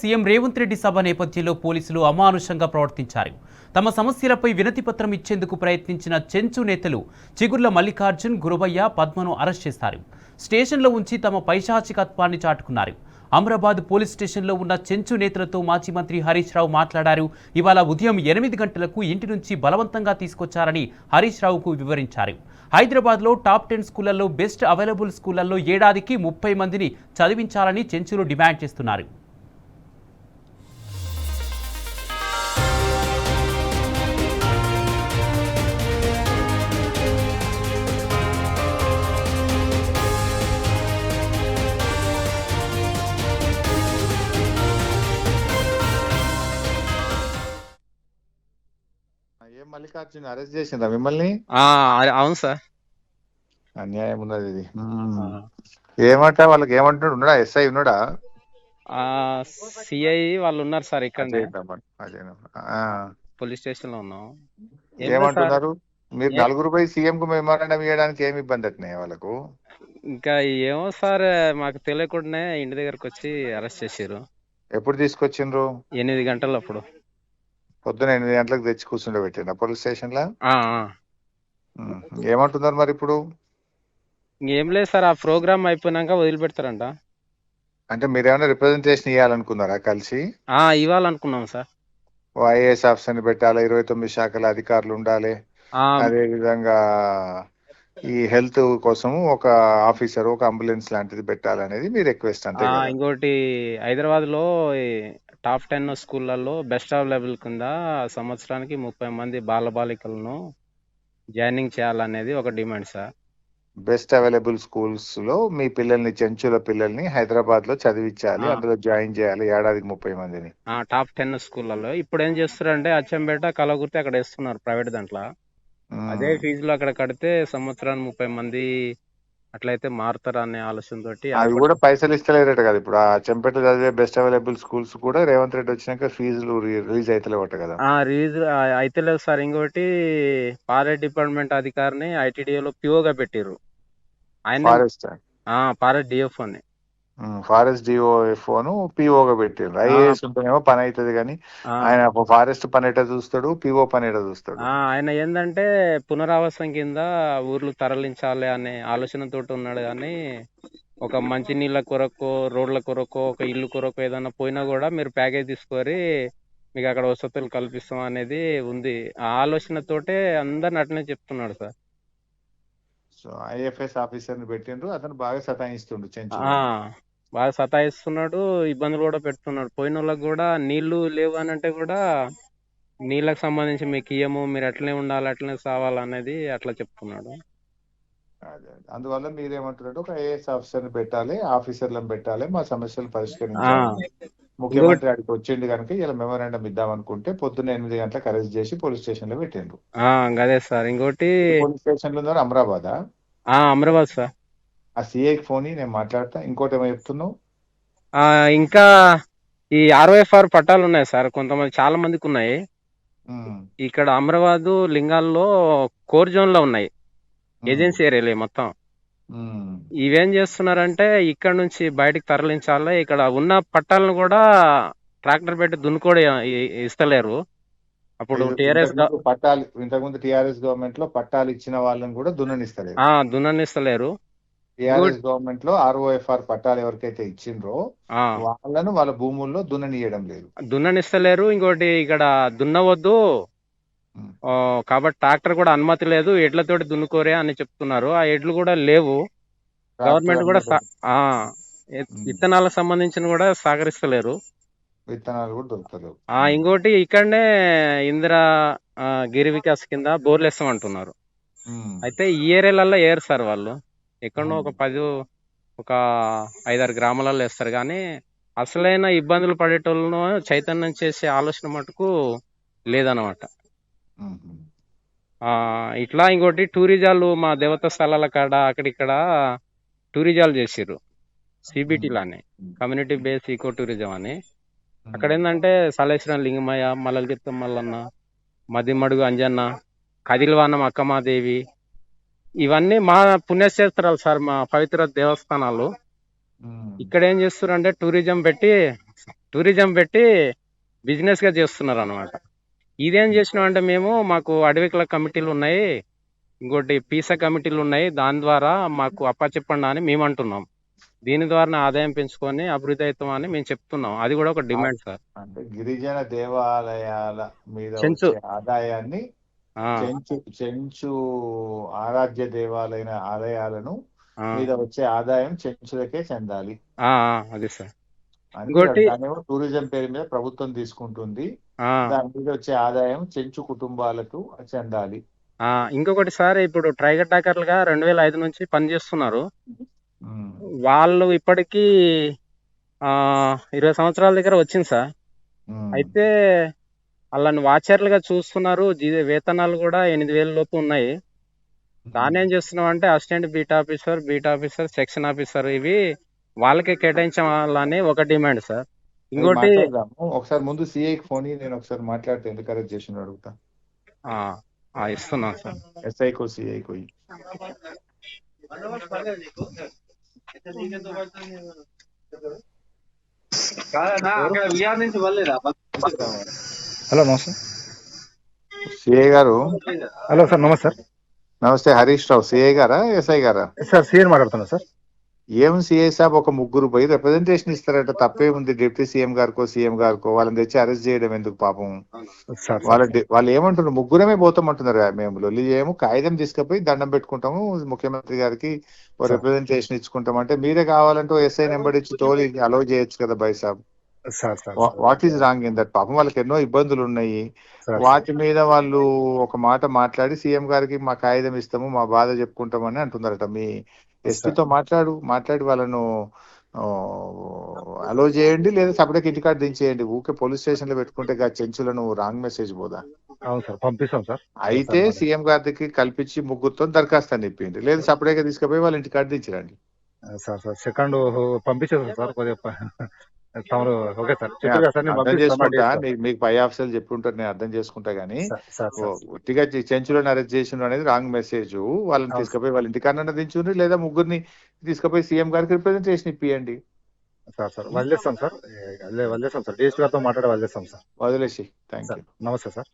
CM Revanth Reddy సభ నేపథ్యంలో పోలీసులు అమానుషంగా ప్రవర్తించారు. తమ సమస్యలపై వినతి పత్రం ఇచ్చేందుకు ప్రయత్నించిన చెంచు నేతలు చిగుర్ల మల్లికార్జున్, గురవయ్య, పద్మను అరెస్ట్ చేశారు. స్టేషన్లో ఉంచి తమ పైశాచికత్వాన్ని చాటుకున్నారు. అమరాబాద్ పోలీస్ స్టేషన్లో ఉన్న చెంచు నేతలతో మాజీ మంత్రి హరీష్ రావు మాట్లాడారు. ఇవాళ ఉదయం 8 గంటలకు ఇంటి నుంచి బలవంతంగా తీసుకొచ్చారని హరీష్ రావుకు వివరించారు. హైదరాబాద్లో టాప్ 10 స్కూళ్లలో బెస్ట్ అవైలబుల్ స్కూళ్లలో ఏడాదికి 30 మందిని చదివించాలని చెంచులు డిమాండ్ చేస్తున్నారు. ఏం మల్లికార్జున అరెస్ట్ చేసిండ్రా మిమ్మల్ని? అవును సార్. అన్యాయం ఉన్నది ఇది. ఆ. ఏమంటా వాళ్ళకి ఏమంటున్నాడు? ఉన్నాడా? ఎస్ఐ ఉన్నాడా? సిఐ వాళ్ళు ఉన్నారు సార్. ఇక్కడ అజయ్ తమ్మన్, అజయ్ పోలీస్ స్టేషన్ లో ఉన్నాం. ఏం లేదు సార్. ఏమంటున్నారు? మీరు ఏ- నలుగురు పోయి సీఎం కు మెమోరాండం ఇవ్వడానికి ఏమి ఇబ్బంది అవుతున్నాయి వాళ్ళకు? ఇంకా ఏమో సార్, మాకు తెలియకుండానే ఇంటి దగ్గరకు వచ్చి అరెస్ట్ చేసారు. ఎప్పుడు తీసుకొచ్చిండ్రు? 8 గంటలప్పుడు. పొద్దున 8 గంటలకు తెచ్చి కూర్చుండ పెట్టిండ్రా పోలీస్ స్టేషన్ లో? ఆ, ఆ. ఏమంటున్నారు మరి ఇప్పుడు? ఇంకేం లేదు సార్, ఆ ప్రోగ్రామ్ అయిపోయినాక వదిలిపెడతారంట. అంటే మీరేమైనా రిప్రజెంటేషన్ ఇవ్వాలనుకున్నారా కలిసి? ఇవ్వాలనుకున్నాం సార్. ఐఏఎస్ ఆఫీసర్ని పెట్టాలి, 29 శాఖల అధికారులు ఉండాలి, ఆ, అదే విధంగా ఈ హెల్త్ కోసం ఒక ఆఫీసర్, ఒక అంబులెన్స్ లాంటిది పెట్టాలనేది మీ రిక్వెస్ట్, అంతే కదా? ఇంకోటి హైదరాబాద్ లో టాప్ 10 స్కూళ్ళల్లో బెస్ట్ అవైలబుల్ కింద సంవత్సరానికి 30 మంది బాలబాలికలను జాయినింగ్ చేయాలనేది ఒక demand sir. Best available schools లో మీ పిల్లల్ని, చెంచుల పిల్లల్ని హైదరాబాద్ లో చదివించాలి, ఆ. అందులో జాయిన్ చేయాలి ఏడాదికి 30 మందిని. టాప్ 10 స్కూళ్ళలో ఇప్పుడు ఏం చేస్తారంటే అచ్చంపేట, కలగుర్తి అక్కడ వేస్తున్నారు ప్రైవేట్ దాంట్లో. అదే ఫీజులో అక్కడ కడితే సంవత్సరానికి 30 మంది అట్లయితే మారుతారు అనే ఆలోచనతోటి అవి కూడా పైసలు ఇస్తలేరట కదా ఇప్పుడు. ఆ చెంపేట చదివే బెస్ట్ అవైలబుల్ స్కూల్స్ కూడా రేవంత్ రెడ్డి వచ్చినాక ఫీజులు రిలీజ్ అవుతలేవట కదా? రిలీజ్ అయితే లేదు సార్. ఇంకోటి ఫారెస్ట్ డిపార్ట్మెంట్ అధికారిని ఐటీడీఏలో పిఓగా పెట్టిర్రు. ఆయన ఫారెస్ట్ ఫారెస్ట్ డిఎఫ్ అని. ఫారెస్ట్ డిఓఎఫ్ఓను పిఓగా పెట్టిండ్రు. ఐఏఎస్ ఉంటేనేమో పని అవుతుంది కానీ ఆ, ఆయన ఫారెస్ట్ పని ఎట చూస్తాడు, పిఓ పని ఎట చూస్తాడు? ఆయన ఏంటంటే పునరావాసం కింద ఊర్లు తరలించాలి అనే ఆలోచనతో ఉన్నాడు. కానీ ఒక మంచినీళ్ళ కొరకు, రోడ్ల కొరకు, ఒక ఇల్లు కొరకు ఏదైనా పోయినా కూడా మీరు ప్యాకేజ్ తీసుకొని మీకు అక్కడ వసతులు కల్పిస్తాం అనేది ఉంది. ఆ ఆలోచనతోటే అందరిని అట్లనే చెప్తున్నాడు సార్. సో ఐఎఫ్ఎస్ ఆఫీసర్ ని పెట్టిండ్రు, అతను బాగా సతాయిస్తుండు ఆ, చెంచులని. బాగా సతాయిస్తున్నాడు, ఇబ్బందులు కూడా పెడుతున్నాడు. పోయిన వాళ్ళకి కూడా నీళ్లు లేవు అని అంటే కూడా నీళ్ళకి సంబంధించి మీకు ఇయ్యము, మీరు అట్లనే ఉండాలి, అట్లనే సావాలనేది అట్లా చెప్తున్నాడు. అందువల్ల మీరేమంటున్నట్టు ఒక ఐఏఎస్ ఆఫీసర్ ని పెట్టాలి, ఆఫీసర్లను పెట్టాలి, మా సమస్యలు ఆ, పరిష్కరించాలని ఇంకోటి ముఖ్యమంత్రి అక్కడికి వచ్చిండు కనుక ఇలా మెమోరాండం ఇద్దాం అనుకుంటే పొద్దున్న 8 గంటలకు అరెస్ట్ చేసి పోలీస్ స్టేషన్ లో పెట్టిండ్రు. అదే సార్. ఇంకోటి పోలీస్ స్టేషన్ లో ఉన్నారు అమరాబాద్. అమరాబాద్ సార్. ఆ సిఐకి ఫోన్ నేను మాట్లాడతా. ఇంకోటి ఏమో చెప్తున్నావు? ఇంకా ఈ ఆర్ఓఎఫ్ఆర్ పట్టాలు ఉన్నాయి సార్, కొంతమంది చాలా మందికి ఉన్నాయి. ఉమ్, ఇక్కడ అమరాబాద్ లింగాల్లో కోర్ జోన్ లో ఉన్నాయి, ఉమ్, ఏజెన్సీ ఏరియాలే మొత్తం. ఉమ్. ఇవేం చేస్తున్నారంటే ఇక్కడ నుంచి బయటికి తరలించాలి. ఇక్కడ ఉన్న పట్టాలను కూడా ట్రాక్టర్ పెట్టి దున్నుకోడి ఇస్తలేరు. అప్పుడు టిఆర్ఎస్ ఇంతకుముందు టిఆర్ఎస్ గవర్నమెంట్ లో పట్టాలు ఇచ్చిన వాళ్ళని కూడా దున్ననిస్తలేదు. దున్ననిస్తలేరు. టిఆర్ఎస్ గవర్నమెంట్ లో ఆర్ఓఎఫ్ఆర్ పట్టాలు ఎవరికైతే ఇచ్చిండ్రో ఆ, వాళ్ళను వాళ్ళ భూముల్లో దున్ననియడం లేదు. దున్ననిస్తలేరు. ఇంకోటి ఇక్కడ దున్నవద్దు, ఉమ్, కాబట్టి ట్రాక్టర్ కూడా అనుమతి లేదు, ఎడ్లతోటి దున్నుకోరే అని చెప్తున్నారు. ఆ ఎడ్లు కూడా లేవు. గవర్నమెంట్ కూడా విత్తనాలకు సంబంధించిన కూడా సహకరిస్తలేరు. విత్తనాలు కూడా దొరుకుతలేవు. ఇంకోటి ఇక్కడనే ఇందిరా గిరి వికాస్ కింద బోర్లు వేస్తామంటున్నారు. అయితే ఈ ఏరియాలలో వేయరు సార్ వాళ్ళు. ఎక్కడో ఒక 5-6 గ్రామాలలో వేస్తారు. కానీ అసలైన ఇబ్బందులు పడేటోళ్ళను చైతన్యం చేసే ఆలోచన మటుకు లేదనమాట. ఇట్లా ఇంకోటి టూరిజాలు మా దేవతా స్థలాల కాడ అక్కడిక్కడ టూరిజాలు చేసిర్రు. సిబిటీలానే కమ్యూనిటీ బేస్ ఈకో టూరిజం అని. అక్కడ ఏంటంటే సలేశ్వరం లింగమయ్య, మల్లలగిత్తం మల్లన్న, మదిమడుగు అంజన్న, కదిల్వానం అక్కమాదేవి, ఇవన్నీ మా పుణ్యక్షేత్రాలు సార్, మా పవిత్ర దేవస్థానాలు. ఇక్కడ ఏం చేస్తారు అంటే టూరిజం పెట్టి టూరిజం పెట్టి బిజినెస్ గా చేస్తున్నారు అనమాట. ఇదేం చేసినాం అంటే మేము మాకు అడవికల కమిటీలు ఉన్నాయి, ఇంకోటి పీసా కమిటీలు ఉన్నాయి, దాని ద్వారా మాకు అప్పచెప్పండి అని మేము అంటున్నాం. దీని ద్వారా ఆదాయం పెంచుకొని అభివృద్ధి అవుతాం అని మేము చెప్తున్నాం. అది కూడా ఒక డిమాండ్ సార్. అంటే గిరిజన దేవాలయాల మీద చెంచు. వచ్చే ఆదాయాన్ని ఆ, చెంచు ఆరాధ్య దేవాలైన ఆలయాలను ఆ, మీద వచ్చే ఆదాయం చెంచులకే చెందాలి అది సార్. అని ఇంకోటి దానేమో టూరిజం పేరు మీద ప్రభుత్వం తీసుకుంటుంది. ఆ, దాని మీద వచ్చే ఆదాయం చెంచు కుటుంబాలకు చెందాలి. ఇంకొకటి సార్, ఇప్పుడు ట్రైగర్ టాకర్లుగా 2005 నుంచి పనిచేస్తున్నారు. ఉమ్, వాళ్ళు ఇప్పటికీ 20 సంవత్సరాల దగ్గర వచ్చింది సార్. ఉమ్, అయితే వాళ్ళని వాచర్లుగా చూస్తున్నారు. వేతనాలు కూడా 8,000 లోపు ఉన్నాయి. దాన్ని ఏం చేస్తున్నాం అంటే assistant beat officer, section officer ఇవి వాళ్ళకే కేటాయించాలని ఒక డిమాండ్ సార్. అది ఇంకోటి మాట్లాడదాము. ఒకసారి ముందు సిఐకి ఫోన్ నేను ఒకసారి మాట్లాడితే ఎందుకు అరెస్ట్ చేసిన అడుగుతా. ఇస్తున్నాం సార్. ఎస్ఐకో సిఐకో హలో నమస్తే. సిఐ గారు హలో సార్ నమస్తే సార్. నమస్తే. హరీష్ రావు సిఐ గారా ఎస్ఐ గారా? సార్ సీఎం మాట్లాడుతున్నా సార్. ఏం సిఐ సాబ్ ఒక ముగ్గురు పోయి రిప్రజెంటేషన్ ఇస్తారట, తప్పేముంది? డిప్యూటీ సీఎం గారికో సీఎం గారికో వాళ్ళని తెచ్చి అరెస్ట్ చేయడం ఎందుకు పాపం? సార్ వాళ్ళు ఏమంటున్నారు, ముగ్గురమే పోతామంటున్నారు. మేము లొల్లి చేయము, కాగితం తీసుకుపోయి దండం పెట్టుకుంటాము, ముఖ్యమంత్రి గారికి ఓ రిప్రజెంటేషన్ ఇచ్చుకుంటాం అంటే మీరే కావాలంటే ఎస్ఐ నెంబర్ ఇచ్చి తోలి అలౌ చేయొచ్చు కదా by Saab. Sir sir what is wrong in that? పాపం వాళ్ళకి ఎన్నో ఇబ్బందులు ఉన్నాయి. సార్ వాటి మీద వాళ్ళు ఒక మాట మాట్లాడి సీఎం గారికి మా కాగితం ఇస్తాము, మా బాధ చెప్పుకుంటామని అంటున్నారట. మీ ఎస్పీతో మాట్లాడి వాళ్ళను అలో చేయండి, లేదా సపరేట్ ఇంటికాడ దించేయండి. ఊకే పోలీస్ స్టేషన్ లో పెట్టుకుంటే చెంచులను రాంగ్ మెసేజ్ పోదా? అవును సార్ పంపిస్తాం సార్. అయితే సీఎం గారికి కల్పించి ముగ్గురుతో దరఖాస్తు అని చెప్పింది, లేదు సపరేట్ గా తీసుకుపోయి వాళ్ళ ఇంటికాడ దించరండి. సార్ సార్ సెకండ్ పంపించేస్తాం సార్. కొద్దిగా తమరు ఓకే సార్ చెప్పారు కదా సార్, నేను అర్థం చేసుకుంటా, పంపిస్తాను. మీకు పై ఆఫీసర్లు చెప్పి ఉంటారు, నేను అర్థం చేసుకుంటా గానీ సార్ ఒట్టిగా చెంచులను అరెస్ట్ చేసిన అనేది రాంగ్ మెసేజ్. వాళ్ళని అవును. తీసుకుపోయి వాళ్ళ ఇంటికాడ దించుండ్రి, లేదా ముగ్గురిని తీసుకుపోయి సీఎం గారికి రిప్రజెంటేషన్ ఇప్పియండి. సార్ వదిలేస్తాం సార్. వదిలేస్తాం సార్. డిఎస్పీ గారితో మాట్లాడి వదిలేస్తాం సార్. వదిలేసి థ్యాంక్ సార్ యూ. నమస్తే సార్.